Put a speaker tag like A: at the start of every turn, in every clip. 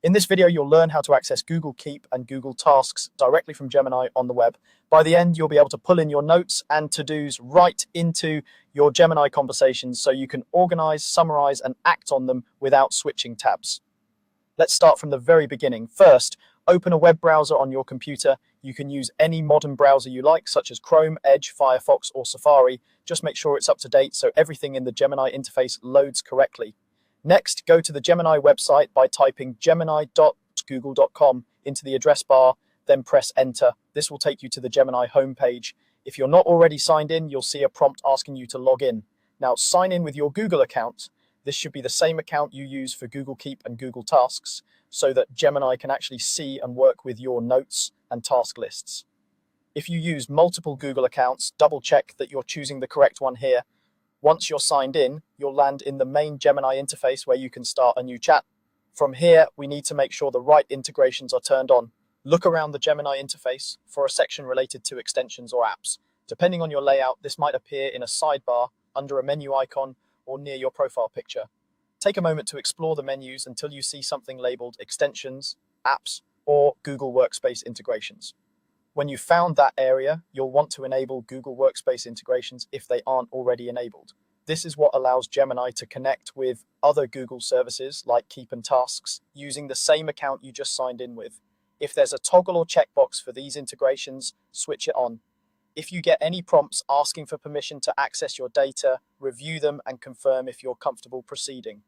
A: In this video, you'll learn how to access Google Keep and Google Tasks directly from Gemini on the web. By the end, you'll be able to pull in your notes and to-dos right into your Gemini conversations so you can organize, summarize, and act on them without switching tabs. Let's start from the very beginning. First, open a web browser on your computer. You can use any modern browser you like, such as Chrome, Edge, Firefox, or Safari. Just make sure it's up to date so everything in the Gemini interface loads correctly. Next, go to the Gemini website by typing gemini.google.com into the address bar, then press enter. This will take you to the Gemini homepage. If you're not already signed in, you'll see a prompt asking you to log in. Now, sign in with your Google account. This should be the same account you use for Google Keep and Google Tasks so that Gemini can actually see and work with your notes and task lists. If you use multiple Google accounts, double check that you're choosing the correct one here. Once you're signed in, you'll land in the main Gemini interface where you can start a new chat. From here, we need to make sure the right integrations are turned on. Look around the Gemini interface for a section related to extensions or apps. Depending on your layout, this might appear in a sidebar, under a menu icon, or near your profile picture. Take a moment to explore the menus until you see something labeled extensions, apps, or Google Workspace integrations. When you've found that area, you'll want to enable Google Workspace integrations if they aren't already enabled. This is what allows Gemini to connect with other Google services like Keep and Tasks using the same account you just signed in with. If there's a toggle or checkbox for these integrations, switch it on. If you get any prompts asking for permission to access your data, review them and confirm if you're comfortable proceeding.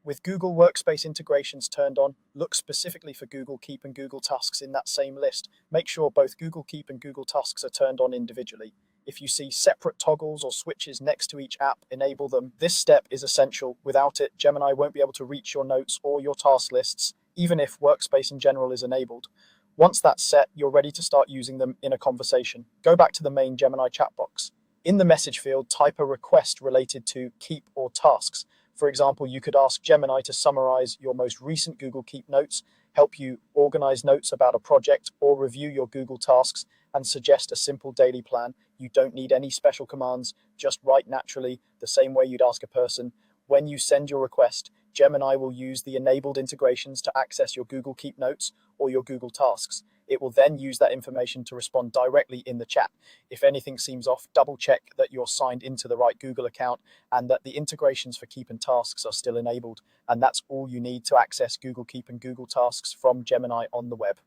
A: With Google Workspace integrations turned on, look specifically for Google Keep and Google Tasks in that same list. Make sure both Google Keep and Google Tasks are turned on individually. If you see separate toggles or switches next to each app, enable them. This step is essential. Without it, Gemini won't be able to reach your notes or your task lists, even if Workspace in general is enabled. Once that's set, you're ready to start using them in a conversation. Go back to the main Gemini chat box. In the message field, type a request related to Keep or Tasks. For example, you could ask Gemini to summarize your most recent Google Keep notes, help you organize notes about a project, or review your Google Tasks and suggest a simple daily plan. You don't need any special commands, just write naturally, the same way you'd ask a person. When you send your request, Gemini will use the enabled integrations to access your Google Keep notes or your Google Tasks. It will then use that information to respond directly in the chat. If anything seems off, double check that you're signed into the right Google account and that the integrations for Keep and Tasks are still enabled. And that's all you need to access Google Keep and Google Tasks from Gemini on the web.